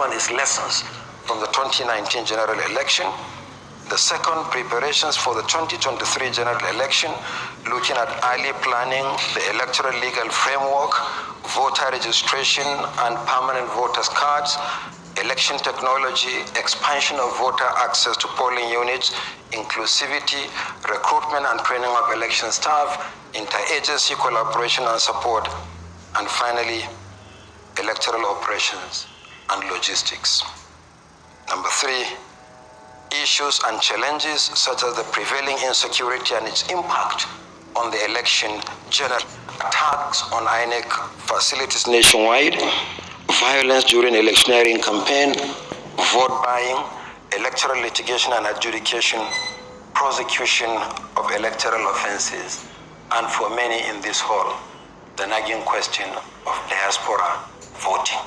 One is lessons from the 2019 general election. The second, preparations for the 2023 general election, looking at early planning, the electoral legal framework, voter registration and permanent voters cards, election technology, expansion of voter access to polling units, inclusivity, recruitment and training of election staff, interagency collaboration and support, and finally, electoral operations and logistics. Number three, issues and challenges such as the prevailing insecurity and its impact on the election, general attacks on INEC facilities nationwide, violence during electioneering campaign, vote buying, electoral litigation and adjudication, prosecution of electoral offenses, and for many in this hall, the nagging question of diaspora voting.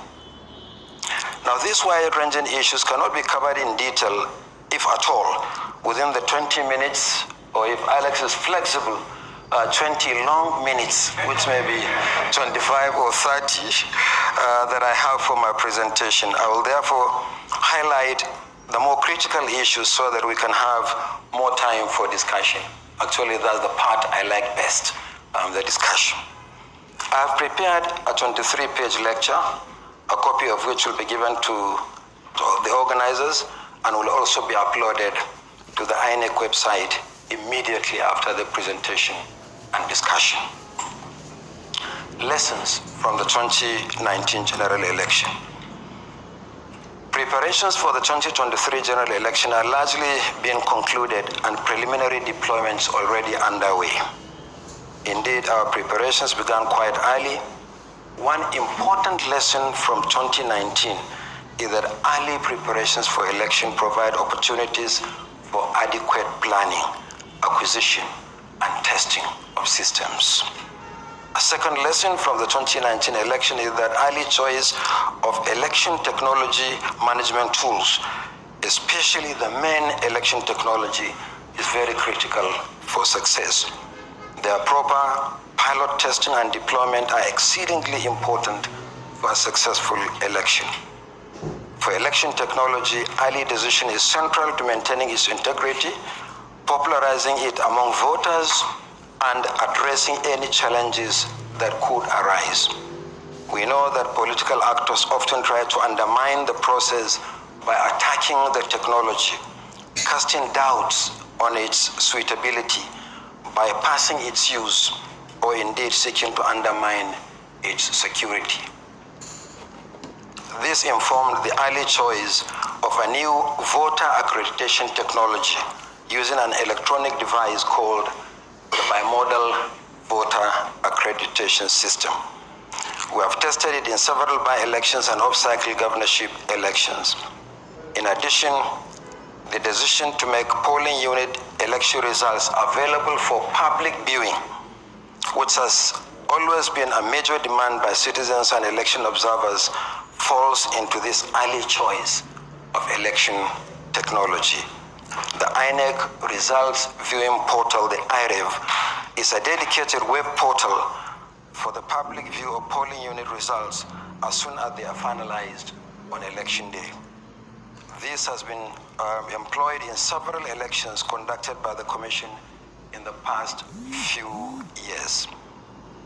Now, these wide-ranging issues cannot be covered in detail, if at all, within the 20 minutes, or if Alex is flexible, 20 long minutes, which may be 25 or 30, that I have for my presentation. I will therefore highlight the more critical issues so that we can have more time for discussion. Actually, that's the part I like best, the discussion. I have prepared a 23-page lecture, a copy of which will be given to the organizers and will also be uploaded to the INEC website immediately after the presentation and discussion. Lessons from the 2019 general election. Preparations for the 2023 general election are largely being concluded and preliminary deployments already underway. Indeed, our preparations began quite early. One important lesson from 2019 is that early preparations for election provide opportunities for adequate planning, acquisition, and testing of systems. A second lesson from the 2019 election is that early choice of election technology management tools, especially the main election technology, is very critical for success. Their proper pilot testing and deployment are exceedingly important for a successful election. For election technology, early decision is central to maintaining its integrity, popularizing it among voters, and addressing any challenges that could arise. We know that political actors often try to undermine the process by attacking the technology, casting doubts on its suitability, bypassing its use, or indeed seeking to undermine its security. This informed the early choice of a new voter accreditation technology using an electronic device called the bimodal voter accreditation system. We have tested it in several by-elections and off-cycle governorship elections. In addition, the decision to make polling unit election results available for public viewing, which has always been a major demand by citizens and election observers, falls into this early choice of election technology. The INEC Results Viewing Portal, the IREV, is a dedicated web portal for the public view of polling unit results as soon as they are finalized on election day. This has been employed in several elections conducted by the Commission in the past few years.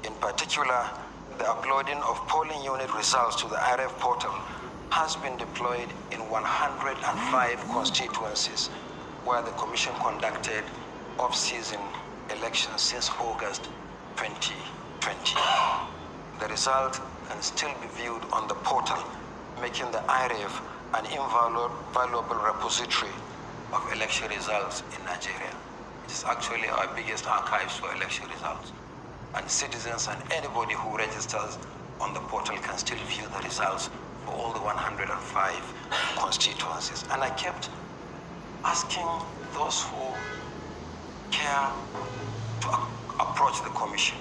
In particular, the uploading of polling unit results to the IREV portal has been deployed in 105 constituencies where the Commission conducted off-season elections since August 2020. The result can still be viewed on the portal, making the IREV an invaluable repository of election results in Nigeria. It is actually our biggest archives for election results. And citizens and anybody who registers on the portal can still view the results for all the 105 constituencies. And I kept asking those who care to approach the Commission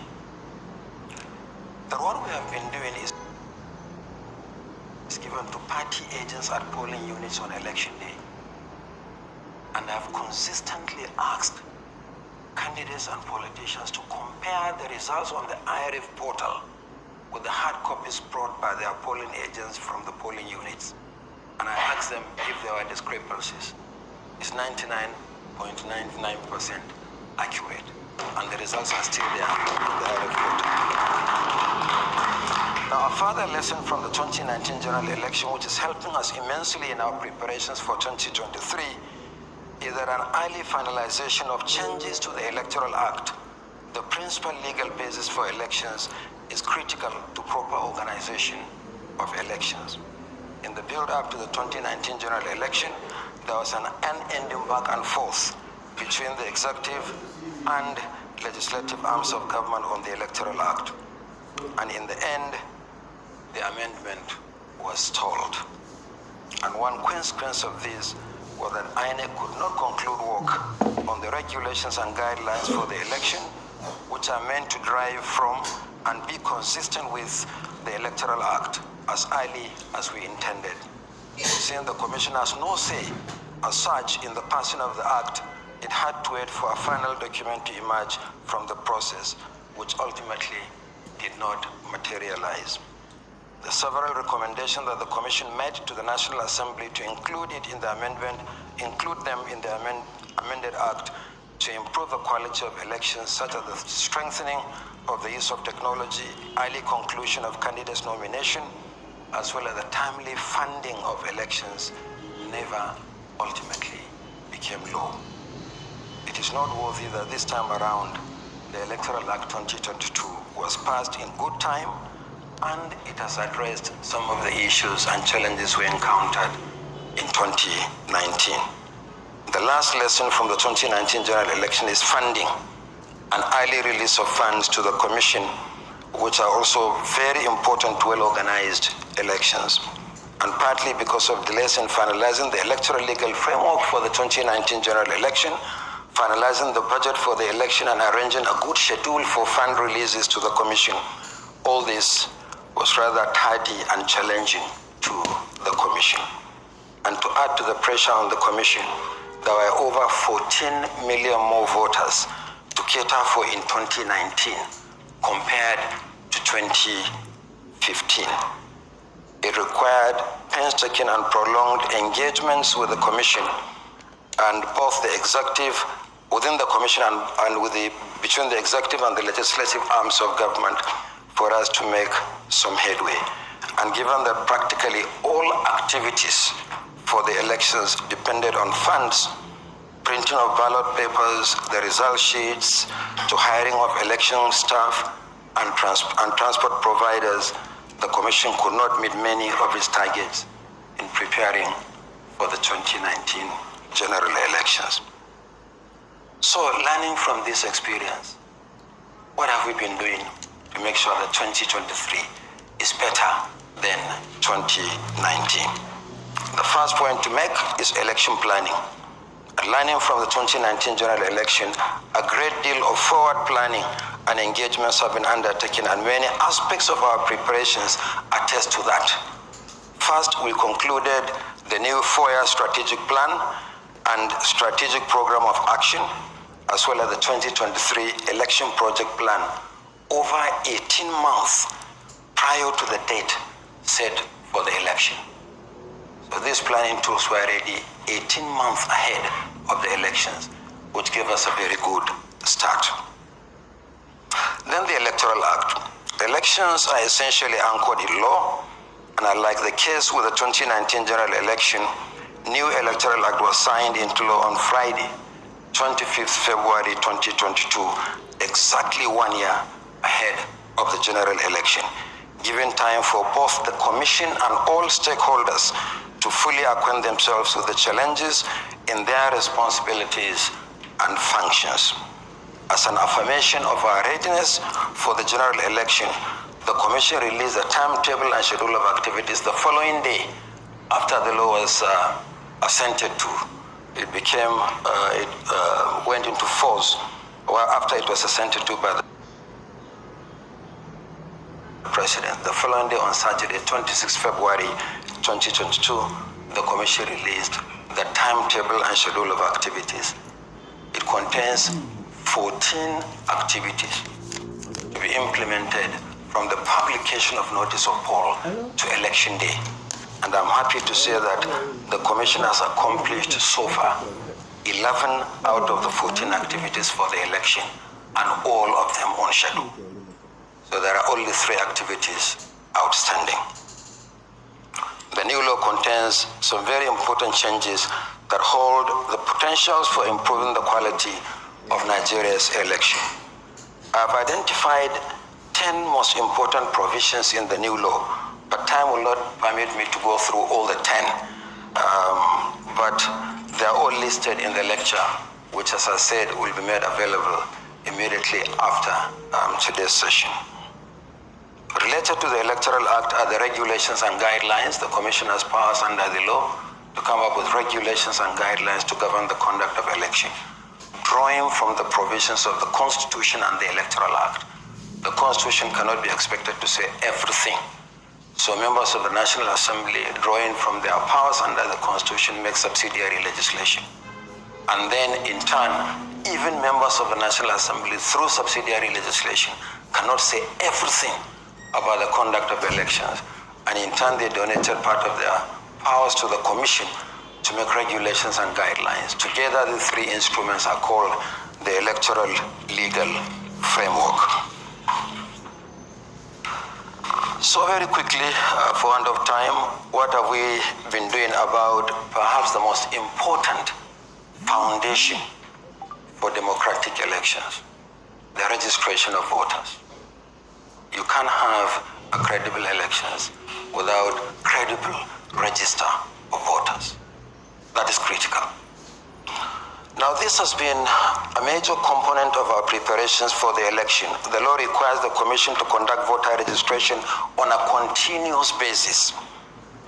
that what we have been doing is given to party agents at polling units on election day. And I've consistently asked candidates and politicians to compare the results on the IREV portal with the hard copies brought by their polling agents from the polling units. ask them if there were discrepancies. It's 99.99% accurate, and the results are still there in the report. Now, a further lesson from the 2019 general election, which is helping us immensely in our preparations for 2023, is that an early finalization of changes to the Electoral Act, the principal legal basis for elections, is critical to proper organization of elections. In the build-up to the 2019 general election, there was an unending back and forth between the executive and legislative arms of government on the Electoral Act. And in the end, the amendment was stalled. And one consequence of this was that INEC could not conclude work on the regulations and guidelines for the election, which are meant to drive from and be consistent with the Electoral Act as early as we intended. Since the Commission has no say as such in the passing of the Act, it had to wait for a final document to emerge from the process, which ultimately did not materialize. The several recommendations that the Commission made to the National Assembly to include them in the amended Act to improve the quality of elections, such as the strengthening of the use of technology, early conclusion of candidates' nomination, as well as the timely funding of elections, never ultimately became law. It is noteworthy that this time around, the Electoral Act 2022 was passed in good time, and it has addressed some of the issues and challenges we encountered in 2019. The last lesson from the 2019 general election is funding, an early release of funds to the Commission, which are also very important to well-organized elections. And partly because of delays in finalizing the electoral legal framework for the 2019 general election, finalizing the budget for the election, and arranging a good schedule for fund releases to the Commission. All this was rather tardy and challenging to the Commission. And to add to the pressure on the Commission, there were over 14 million more voters to cater for in 2019 compared to 2015. It required painstaking and prolonged engagements with the Commission, and both the executive within the Commission and between the executive and the legislative arms of government for us to make some headway. And given that practically all activities for the elections depended on funds, printing of ballot papers, the result sheets, to hiring of election staff and transport providers, the Commission could not meet many of its targets in preparing for the 2019 general elections. So, learning from this experience, what have we been doing to make sure that 2023 is better than 2019? The first point to make is election planning. Learning from the 2019 general election, a great deal of forward planning and engagements have been undertaken, and many aspects of our preparations attest to that. First, we concluded the new 4-year strategic plan and strategic program of action, as well as the 2023 election project plan, over 18 months prior to the date set for the election. So these planning tools were ready 18 months ahead of the elections, which gave us a very good start. Then the Electoral Act. Elections are essentially anchored in law, and unlike the case with the 2019 general election, new Electoral Act was signed into law on Friday, 25th February 2022, exactly 1 year ahead of the general election, giving time for both the Commission and all stakeholders to fully acquaint themselves with the challenges in their responsibilities and functions. As an affirmation of our readiness for the general election, the Commission released a timetable and schedule of activities the following day after the law was assented to. It went into force after it was assented to by the President. The following day, on Saturday, 26 February 2022, the Commission released the timetable and schedule of activities. It contains 14 activities to be implemented from the publication of notice of poll to election day. And I'm happy to say that the Commission has accomplished so far 11 out of the 14 activities for the election, and all of them on schedule. So there are only 3 activities outstanding. The new law contains some very important changes that hold the potentials for improving the quality of Nigeria's election. I've identified 10 most important provisions in the new law, but time will not permit me to go through all the 10. But they're all listed in the lecture, which, as I said, will be made available immediately after today's session. Related to the Electoral Act are the regulations and guidelines. The Commission has powers under the law to come up with regulations and guidelines to govern the conduct of election, drawing from the provisions of the Constitution and the Electoral Act. The Constitution cannot be expected to say everything. So members of the National Assembly, drawing from their powers under the Constitution, make subsidiary legislation. And then, in turn, even members of the National Assembly, through subsidiary legislation, cannot say everything about the conduct of elections. And in turn, they donated part of their powers to the Commission to make regulations and guidelines. Together, the 3 instruments are called the Electoral Legal Framework. So very quickly, for want of time, what have we been doing about perhaps the most important foundation for democratic elections, the registration of voters? You can't have a credible elections without credible register of voters. That is critical. Now, this has been a major component of our preparations for the election. The law requires the Commission to conduct voter registration on a continuous basis.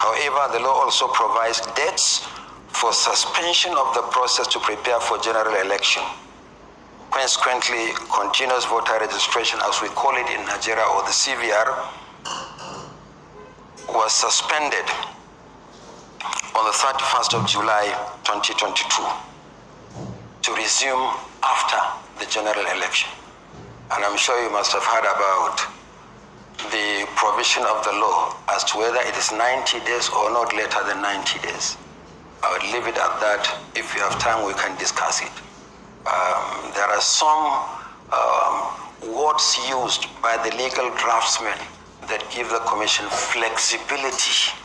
However, the law also provides dates for suspension of the process to prepare for general election. Consequently, continuous voter registration, as we call it in Nigeria, or the CVR, was suspended on the 31st of July 2022 to resume after the general election. And I'm sure you must have heard about the provision of the law as to whether it is 90 days or not later than 90 days. I would leave it at that. If you have time, we can discuss it. There are some words used by the legal draftsmen that give the Commission flexibility.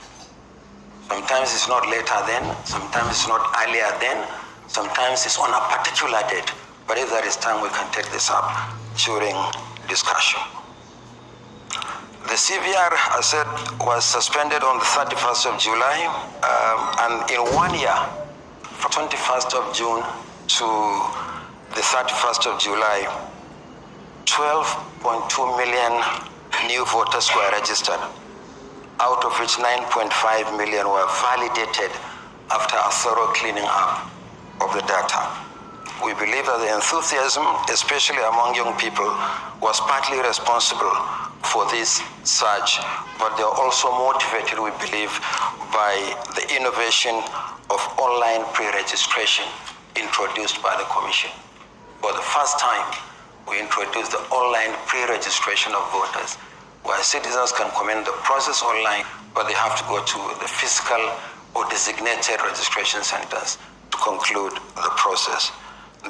Sometimes it's not later than, sometimes it's not earlier than, sometimes it's on a particular date. But if there is time, we can take this up during discussion. The CVR, I said, was suspended on the 31st of July, and in 1 year, from 21st of June to the 31st of July, 12.2 million new voters were registered, out of which 9.5 million were validated after a thorough cleaning up of the data. We believe that the enthusiasm, especially among young people, was partly responsible for this surge, but they are also motivated, we believe, by the innovation of online pre-registration introduced by the Commission. For the first time, we introduced the online pre-registration of voters, where citizens can commence the process online, but they have to go to the physical or designated registration centers to conclude the process.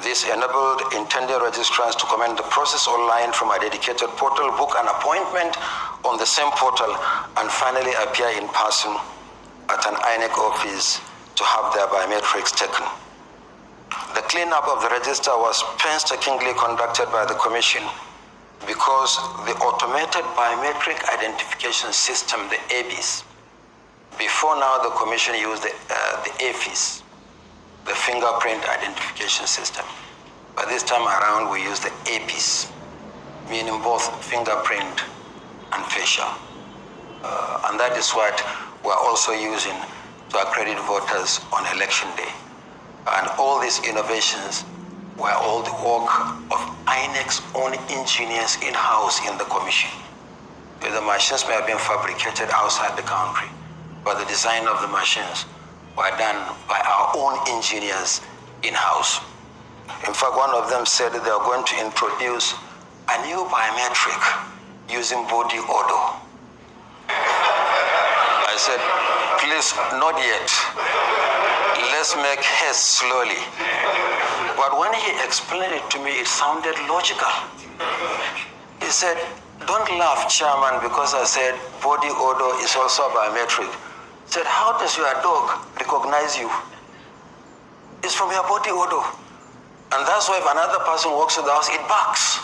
This enabled intended registrants to commence the process online from a dedicated portal, book an appointment on the same portal, and finally appear in person at an INEC office to have their biometrics taken. The cleanup of the register was painstakingly conducted by the Commission because the automated biometric identification system, the ABIS, before now the Commission used the AFIS, the fingerprint identification system. But this time around we use the ABIS, meaning both fingerprint and facial. And that is what we're also using to accredit voters on election day. And all these innovations were all the work of INEC's own engineers in-house in the Commission. The machines may have been fabricated outside the country, but the design of the machines were done by our own engineers in-house. In fact, one of them said they are going to introduce a new biometric using body odor. I I said, please, not yet. Let's make haste slowly. But when he explained it to me, it sounded logical. He said, don't laugh, Chairman, because I said body odor is also biometric. He said, how does your dog recognize you? It's from your body odor. And that's why if another person walks to the house, it barks.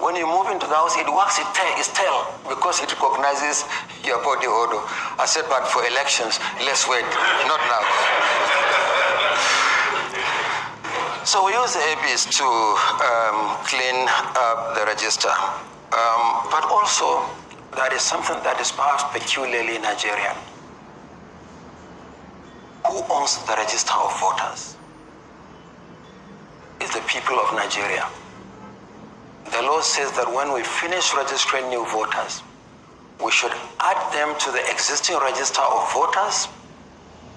When you move into the house, it wags its tail because it recognizes your body odor. I said, but for elections, let's wait, not now. So we use the ABs to clean up the register. But also, that is something that is perhaps peculiarly Nigerian. Who owns the register of voters? It's the people of Nigeria. The law says that when we finish registering new voters, we should add them to the existing register of voters,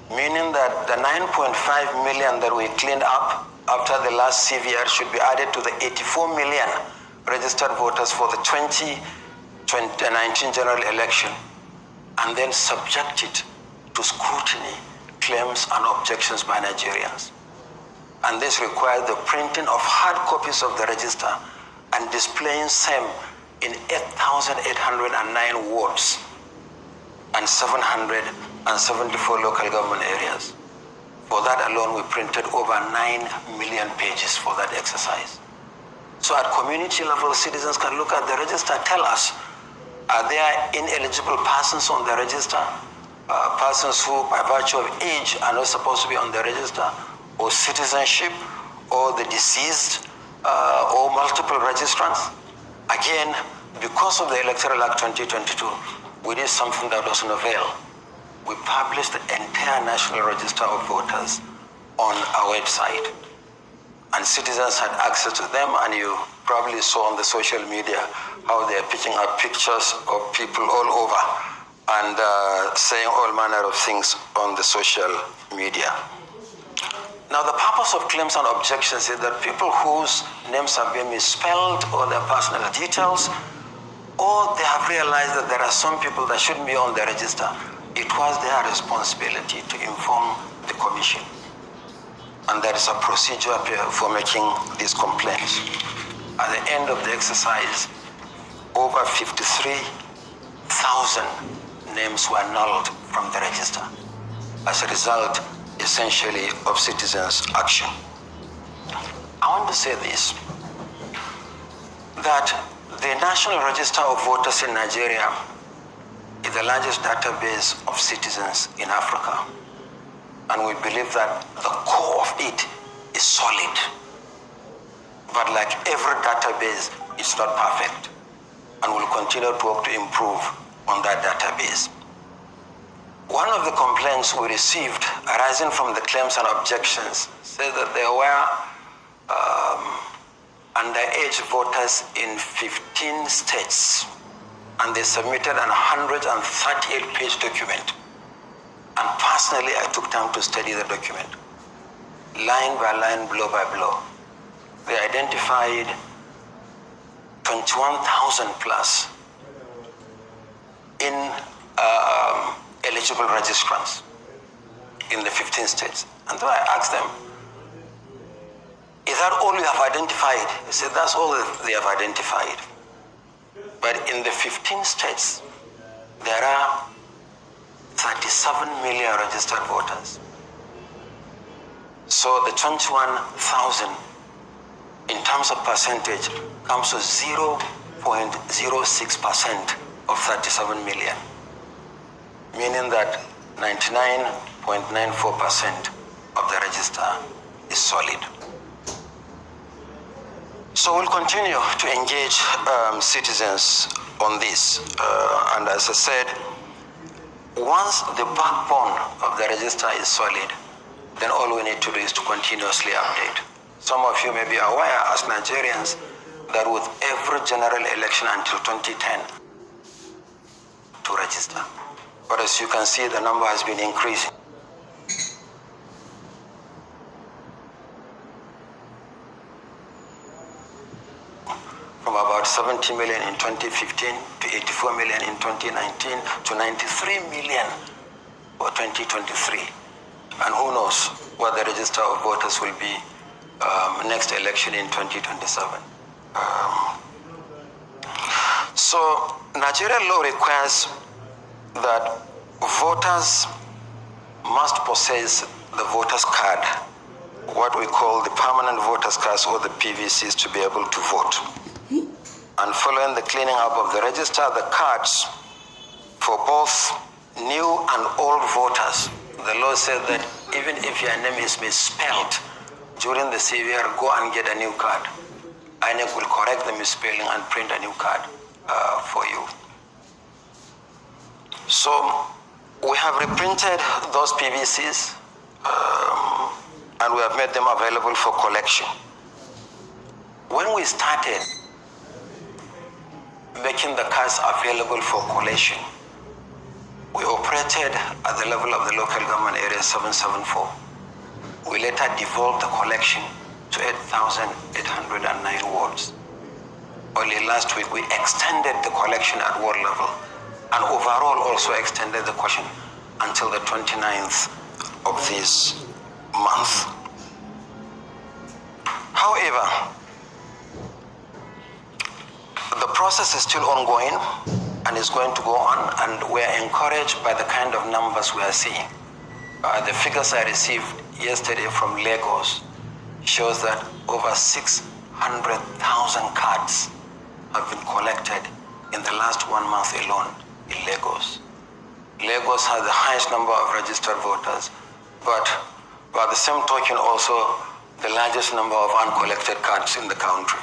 meaning that the 9.5 million that we cleaned up after the last CVR should be added to the 84 million registered voters for the 2019 general election, and then subject it to scrutiny, claims, and objections by Nigerians. And this requires the printing of hard copies of the register and displaying same in 8,809 wards and 774 local government areas. For that alone, we printed over 9 million pages for that exercise. So at community level, citizens can look at the register, tell us, are there ineligible persons on the register? Persons who, by virtue of age, are not supposed to be on the register, or citizenship, or the deceased, or multiple registrants. Again, because of the Electoral Act 2022, we did something that was novel. We published the entire National Register of Voters on our website. And citizens had access to them, and you probably saw on the social media how they're picking up pictures of people all over and saying all manner of things on the social media. Now, the purpose of claims and objections is that people whose names have been misspelled or their personal details, or they have realized that there are some people that shouldn't be on the register, it was their responsibility to inform the commission. And there is a procedure for making these complaints. At the end of the exercise, over 53,000 names were annulled from the register as a result, essentially, of citizens' action. I want to say this, that the National Register of Voters in Nigeria is the largest database of citizens in Africa. And we believe that the core of it is solid. But like every database, it's not perfect. And we'll continue to work to improve on that database. One of the complaints we received arising from the claims and objections said that there were underage voters in 15 states, and they submitted an 138-page document. And personally, I took time to study the document, line by line, blow by blow. They identified 21,000 plus in eligible registrants in the 15 states. And so I asked them, is that all you have identified? They said, that's all that they have identified. But in the 15 states, there are 37 million registered voters. So the 21,000, in terms of percentage, comes to 0.06% of 37 million, meaning that 99.94% of the register is solid. So we'll continue to engage citizens on this. And as I said, once the backbone of the register is solid, then all we need to do is to continuously update. Some of you may be aware as Nigerians that with every general election until 2010 to register. But as you can see, the number has been increasing. From about about 70 million in 2015 to 84 million in 2019 to 93 million for 2023. And who knows what the register of voters will be next election in 2027. So Nigerian law requires that voters must possess the voters card, what we call the permanent voters cards or the PVCs, to be able to vote. And following the cleaning up of the register, the cards for both new and old voters, the law said that even if your name is misspelled during the CVR, go and get a new card. INEC will correct the misspelling and print a new card for you. So we have reprinted those PVCs and we have made them available for collection. When we started making the cards available for collection, we operated at the level of the local government area 774. We later devolved the collection to 8,809 wards. Only last week we extended the collection at ward level and overall also extended the collection until the 29th of this month. However, the process is still ongoing and is going to go on, and we are encouraged by the kind of numbers we are seeing. The figures I received yesterday from Lagos shows that over 600,000 cards have been collected in the last 1 month alone in Lagos. Lagos has the highest number of registered voters, but by the same token also the largest number of uncollected cards in the country.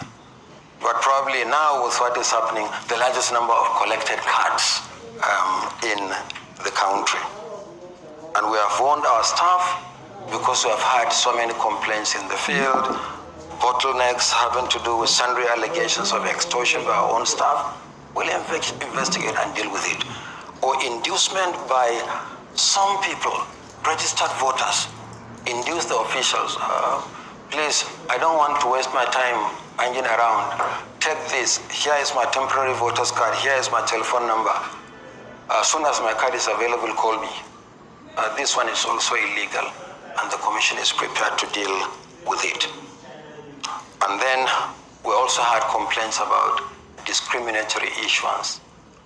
But probably now with what is happening, the largest number of collected cards in the country. And we have warned our staff because we have had so many complaints in the field, bottlenecks having to do with sundry allegations of extortion by our own staff. We'll investigate and deal with it. Or inducement by some people, registered voters, induce the officials. Please, I don't want to waste my time hanging around. Take this. Here is my temporary voter's card. Here is my telephone number. As soon as my card is available, call me. This one is also illegal, and the commission is prepared to deal with it. And then we also had complaints about discriminatory issuance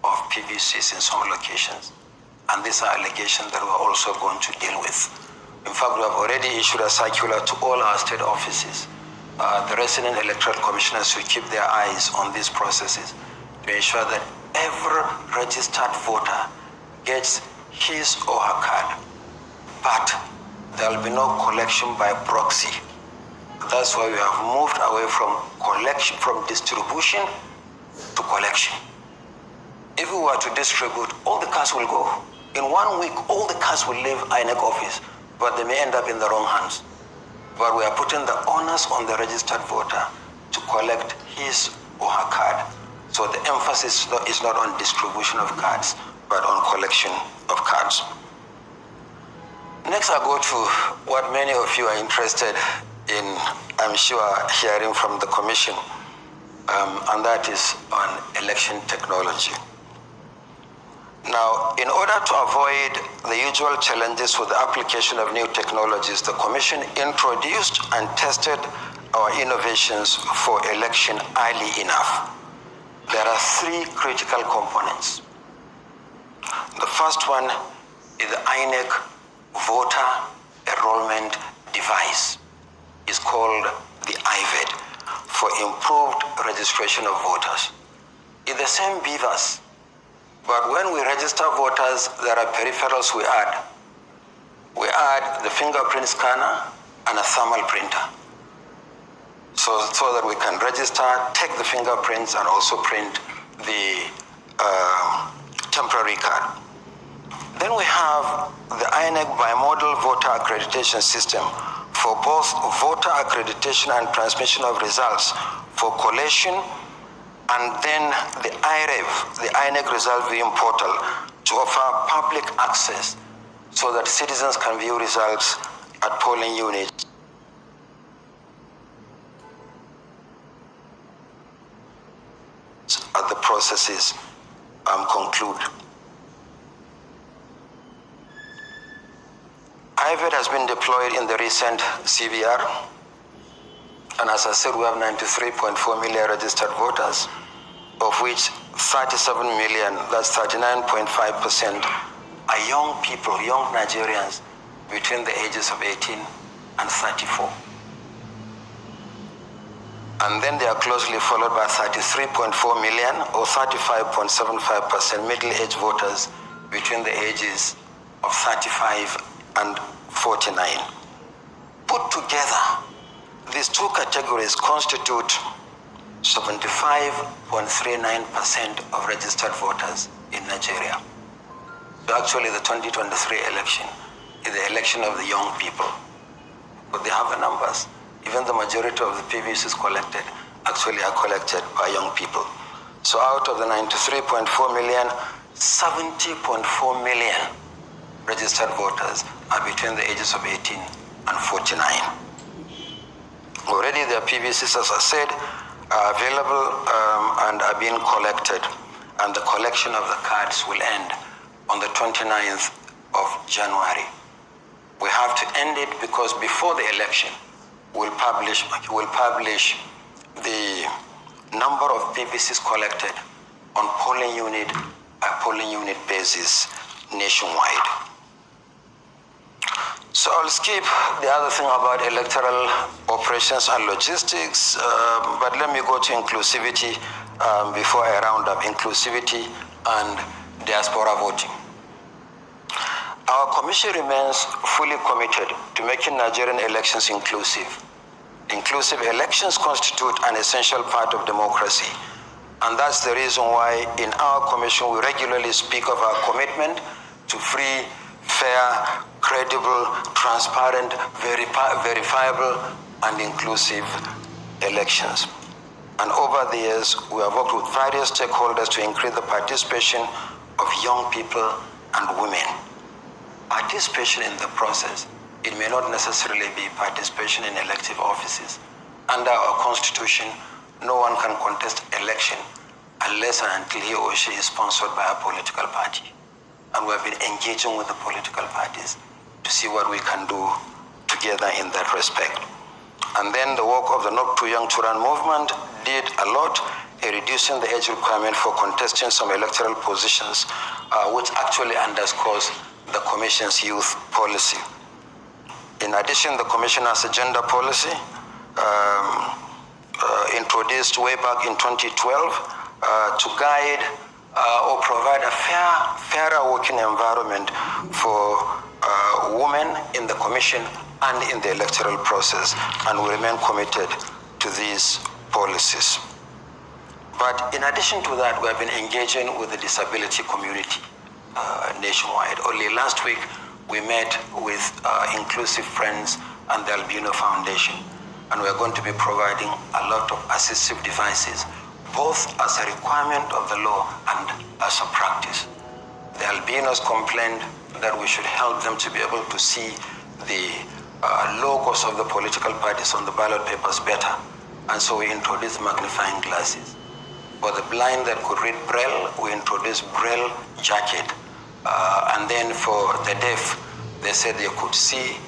of PVCs in some locations. And these are allegations that we're also going to deal with. In fact, we have already issued a circular to all our state offices. The resident electoral commissioners should keep their eyes on these processes to ensure that every registered voter gets his or her card. But there will be no collection by proxy. That's why we have moved away from collection, from distribution to collection. If we were to distribute, all the cards will go. In 1 week, all the cards will leave INEC office, but they may end up in the wrong hands. But we are putting the onus on the registered voter to collect his or her card. So the emphasis is not on distribution of cards, but on collection of cards. Next, I go to what many of you are interested in, I'm sure, hearing from the commission, and that is on election technology. Now, in order to avoid the usual challenges with the application of new technologies, the Commission introduced and tested our innovations for election early enough. There are 3 critical components. The first one is the INEC voter enrollment device. It's called the IVED, for improved registration of voters. It's the same beavers. But when we register voters, there are peripherals we add. We add the fingerprint scanner and a thermal printer. So that we can register, take the fingerprints, and also print the temporary card. Then we have the INEC bimodal voter accreditation system for both voter accreditation and transmission of results for collation, and then the IREV, the INEC Result Viewing Portal, to offer public access so that citizens can view results at polling units. analysis conclude. IVET has been deployed in the recent CVR, and as I said, we have 93.4 million registered voters, of which 37 million, that's 39.5%, are young people, young Nigerians between the ages of 18 and 34. And then they are closely followed by 33.4 million or 35.75% middle-aged voters between the ages of 35 and 49. Put together, these two categories constitute 75.39% of registered voters in Nigeria. So actually the 2023 election is the election of the young people. But they have the numbers. Even the majority of the PVCs collected actually are collected by young people. So out of the 93.4 million, 70.4 million registered voters are between the ages of 18 and 49. Already their PVCs, as I said, are available and are being collected, and the collection of the cards will end on the 29th of January. We have to end it because before the election, we'll publish the number of PVCs collected on polling unit by polling unit basis nationwide. So I'll skip the other thing about electoral operations and logistics, but let me go to inclusivity before I round up inclusivity and diaspora voting. Our commission remains fully committed to making Nigerian elections inclusive. Inclusive elections constitute an essential part of democracy, and that's the reason why in our commission we regularly speak of our commitment to free, fair, credible, transparent, verifiable, and inclusive elections. And over the years, we have worked with various stakeholders to increase the participation of young people and women. Participation in the process, it may not necessarily be participation in elective offices. Under our constitution, no one can contest election unless and until he or she is sponsored by a political party. And we have been engaging with the political parties to see what we can do together in that respect. And then the work of the Not Too Young to Run movement did a lot in reducing the age requirement for contesting some electoral positions, which actually underscores the Commission's youth policy. In addition, the Commission has a gender policy introduced way back in 2012 to guide or provide a fairer working environment for women in the Commission and in the electoral process, and we remain committed to these policies. But in addition to that, we have been engaging with the disability community nationwide. Only last week, we met with Inclusive Friends and the Albino Foundation, and we're going to be providing a lot of assistive devices, both as a requirement of the law and as a practice. The albinos complained that we should help them to be able to see the logos of the political parties on the ballot papers better, and so we introduced magnifying glasses. For the blind that could read Braille, we introduced Braille jacket. And then for the deaf, they said they could see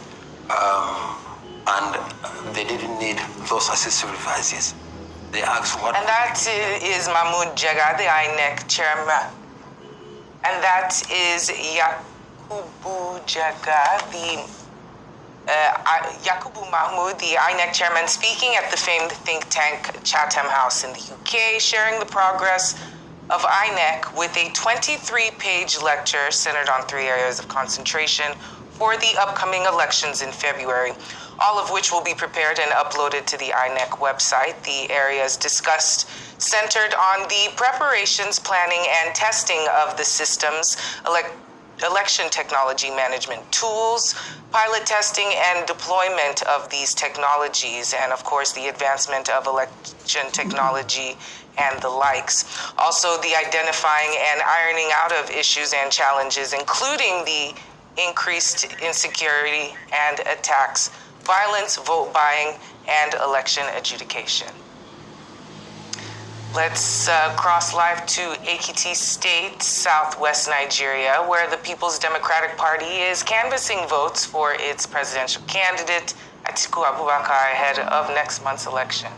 and they didn't need those assistive devices. They asked what... And that is Mahmud Jaga, the INEC chairman. And that is Yakubu Jaga, Yakubu Mahmud, the INEC chairman, speaking at the famed think tank Chatham House in the UK, sharing the progress of INEC with a 23-page lecture centered on 3 areas of concentration for the upcoming elections in February, all of which will be prepared and uploaded to the INEC website. The areas discussed centered on the preparations, planning, and testing of the system's election technology management tools, pilot testing and deployment of these technologies, and of course the advancement of election technology and the likes. Also the identifying and ironing out of issues and challenges, including the increased insecurity and attacks, violence, vote buying, and election adjudication. Let's cross live to Ekiti State, southwest Nigeria, where the People's Democratic Party is canvassing votes for its presidential candidate, Atiku Abubakar, ahead of next month's election.